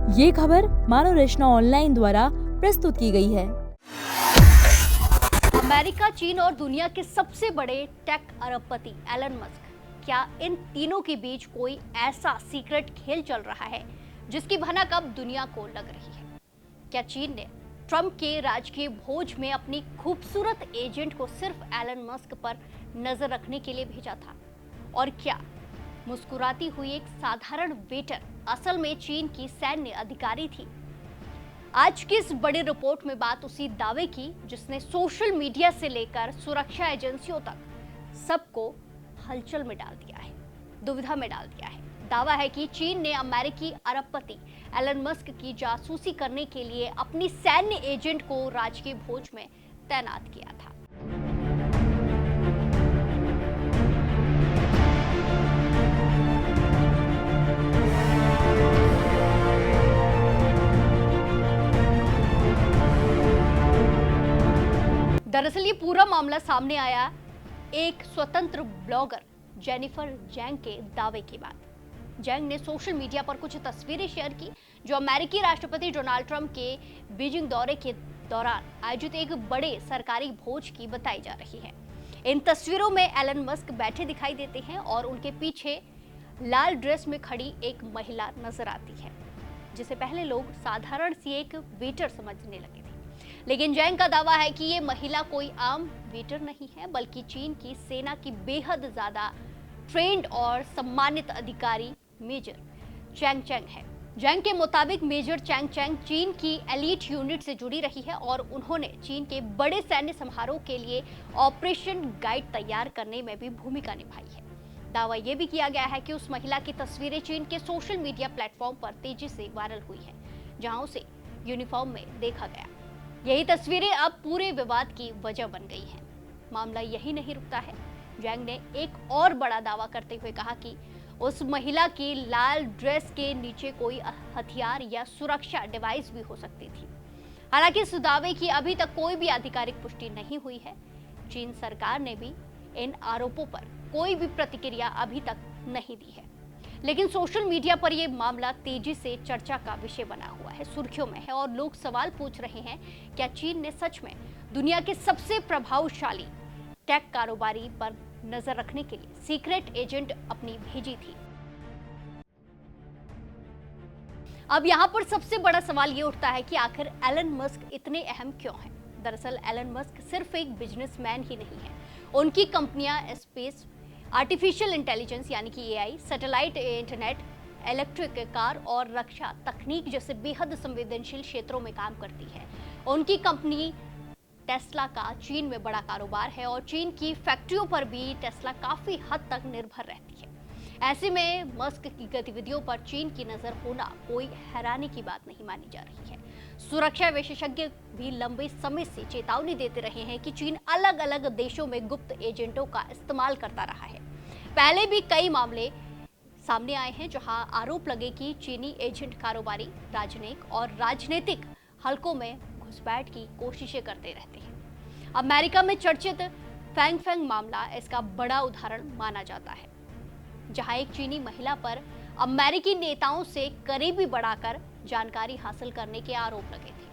ये खबर मानव रचना ऑनलाइन द्वारा प्रस्तुत की गई है। अमेरिका, चीन और दुनिया के सबसे बड़े टेक अरबपति एलन मस्क, क्या इन तीनों के बीच कोई ऐसा सीक्रेट खेल चल रहा है जिसकी भनक अब दुनिया को लग रही है? क्या चीन ने ट्रंप के राजकीय भोज में अपनी खूबसूरत एजेंट को सिर्फ एलन मस्क पर नजर रखने के लिए भेजा था? और क्या मुस्कुराती हुई एक साधारण वेटर असल में चीन की सैन्य अधिकारी थी? आज की इस बड़ी रिपोर्ट में बात उसी दावे की जिसने सोशल मीडिया से लेकर सुरक्षा एजेंसियों तक सबको हलचल में डाल दिया है, दुविधा में डाल दिया है। दावा है कि चीन ने अमेरिकी अरबपति एलन मस्क की जासूसी करने के लिए अपनी सैन्य एजेंट को राजकीय भोज में तैनात किया था। दरअसल ये पूरा मामला सामने आया एक स्वतंत्र ब्लॉगर जेनिफर जैंग के दावे के बाद। जैंग ने सोशल मीडिया पर कुछ तस्वीरें शेयर की जो अमेरिकी राष्ट्रपति डोनाल्ड ट्रंप के बीजिंग दौरे के दौरान आयोजित एक बड़े सरकारी भोज की बताई जा रही है। इन तस्वीरों में एलन मस्क बैठे दिखाई देते हैं और उनके पीछे लाल ड्रेस में खड़ी एक महिला नजर आती है, जिसे पहले लोग साधारण सी एक वेटर समझने लगे थे। लेकिन जैंग का दावा है कि ये महिला कोई आम वेटर नहीं है, बल्कि चीन की सेना की बेहद ज्यादा ट्रेंड और सम्मानित अधिकारी मेजर चैंग चैंग है। जैंग के मुताबिक मेजर चैंग चैंग चीन की एलीट यूनिट से जुड़ी रही है और उन्होंने चीन के बड़े सैन्य समारोह के लिए ऑपरेशन गाइड तैयार करने में भी भूमिका निभाई है। दावा यह भी किया गया है कि उस महिला की तस्वीरें चीन के सोशल मीडिया प्लेटफॉर्म पर तेजी से वायरल हुई है, जहां उसे यूनिफॉर्म में देखा गया। यही तस्वीरें अब पूरे विवाद की वजह बन गई हैं। मामला यही नहीं रुकता है। जैंग ने एक और बड़ा दावा करते हुए कहा कि उस महिला की लाल ड्रेस के नीचे कोई हथियार या सुरक्षा डिवाइस भी हो सकती थी। हालांकि इस दावे की अभी तक कोई भी आधिकारिक पुष्टि नहीं हुई है। चीन सरकार ने भी इन आरोपों पर कोई भी प्रतिक्रिया अभी तक नहीं दी है। लेकिन सोशल मीडिया पर यह मामला तेजी से चर्चा का विषय बना हुआ है, सुर्खियों में है और लोग सवाल पूछ रहे हैं, क्या चीन ने सच में दुनिया के सबसे प्रभावशाली टेक कारोबारी पर नजर रखने के लिए सीक्रेट एजेंट अपनी भेजी थी? अब यहां पर सबसे बड़ा सवाल यह उठता है कि आखिर एलन मस्क इतने अहम क्यों हैं? दरअसल एलन मस्क सिर्फ एक बिजनेसमैन ही नहीं है। उनकी कंपनियां स्पेस, आर्टिफिशियल इंटेलिजेंस यानी कि AI, satellite internet, electric car और रक्षा तकनीक जैसे बेहद संवेदनशील क्षेत्रों में काम करती है। उनकी कंपनी टेस्ला का चीन में बड़ा कारोबार है और चीन की फैक्ट्रियों पर भी टेस्ला काफी हद तक निर्भर रहती है। ऐसे में मस्क की गतिविधियों पर चीन की नजर होना कोई हैरानी की बात नहीं मानी जा रही है। सुरक्षा विशेषज्ञ भी लंबे समय से चेतावनी देते रहे हैं कि चीन अलग अलग देशों में गुप्त एजेंटों का इस्तेमाल करता रहा है। पहले भी कई मामले सामने आए हैं जहां आरोप लगे कि चीनी एजेंट कारोबारी, राजनीतिक हलकों में घुसपैठ की कोशिशें करते रहते हैं। अमेरिका में चर्चित फैंग मामला इसका बड़ा उदाहरण माना जाता है, जहां एक चीनी महिला पर अमेरिकी नेताओं से करीबी बढ़ाकर जानकारी हासिल करने के आरोप लगे थे।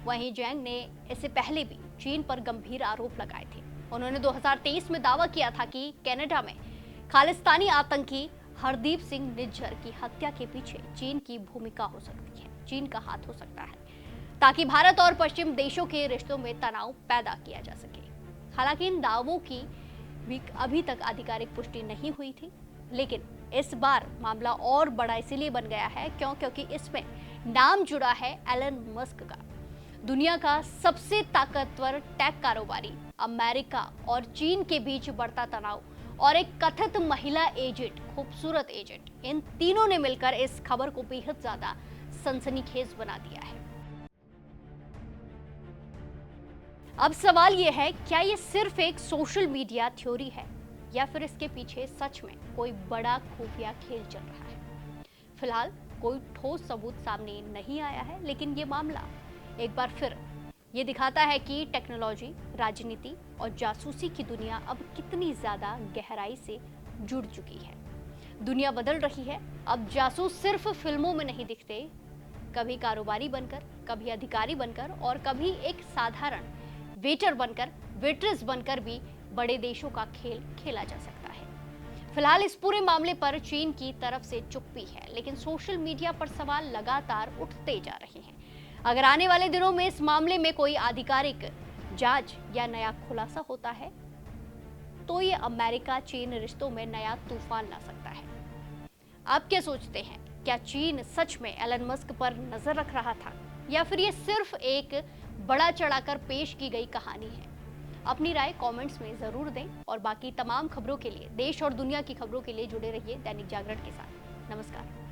वहीं जैंग ने इससे पहले भी चीन पर गंभीर आरोप लगाए थे। उन्होंने 2023 में दावा किया था कि कनाडा में खालिस्तानी आतंकी हरदीप सिंह निज्जर की हत्या के पीछे चीन की भूमिका हो सकती है, चीन का हाथ हो सकता है, ताकि भारत और पश्चिम देशों के रिश्तों में तनाव पैदा किया जा सके। हालांकि इन दावों की भी अभी तक आधिकारिक पुष्टि नहीं हुई थी, लेकिन इस बार मामला और बड़ा इसलिए बन गया है क्योंकि इसमें नाम जुड़ा है एलन मस्क का। दुनिया का सबसे ताकतवर टेक कारोबारी, अमेरिका और चीन के बीच बढ़ता तनाव और एक कथित महिला एजेंट, खूबसूरत एजेंट, इन तीनों ने मिलकर इस खबर को बेहद ज्यादा सनसनीखेज बना दिया है। अब सवाल यह है, क्या ये सिर्फ एक सोशल मीडिया थ्योरी है या फिर इसके पीछे सच में कोई बड़ा खुफिया खेल चल रहा है? फिलहाल कोई ठोस सबूत सामने नहीं आया है, लेकिन ये मामला एक बार फिर ये दिखाता है कि टेक्नोलॉजी, राजनीति और जासूसी की दुनिया अब कितनी ज्यादा गहराई से जुड़ चुकी है। दुनिया बदल रही है। अब जासूस सिर्फ फिल्मों में नहीं दिखते, कभी कारोबारी बनकर, कभी अधिकारी बनकर और कभी एक साधारण वेटर बनकर, वेट्रेस बनकर भी बड़े देशों का खेल खेला जा सकता है। फिलहाल इस पूरे मामले पर चीन की तरफ से चुप्पी है, लेकिन सोशल मीडिया पर सवाल लगातार उठते जा रहे हैं। अगर आने वाले दिनों में इस मामले में कोई आधिकारिक जांच या नया खुलासा होता है तो ये अमेरिका चीन रिश्तों में नया तूफान ला सकता है। आप क्या सोचते हैं? क्या चीन सच में एलन मस्क पर नजर रख रहा था या फिर ये सिर्फ एक बड़ा चढ़ाकर पेश की गई कहानी है? अपनी राय कमेंट्स में जरूर दें और बाकी तमाम खबरों के लिए, देश और दुनिया की खबरों के लिए जुड़े रहिए दैनिक जागरण के साथ। नमस्कार।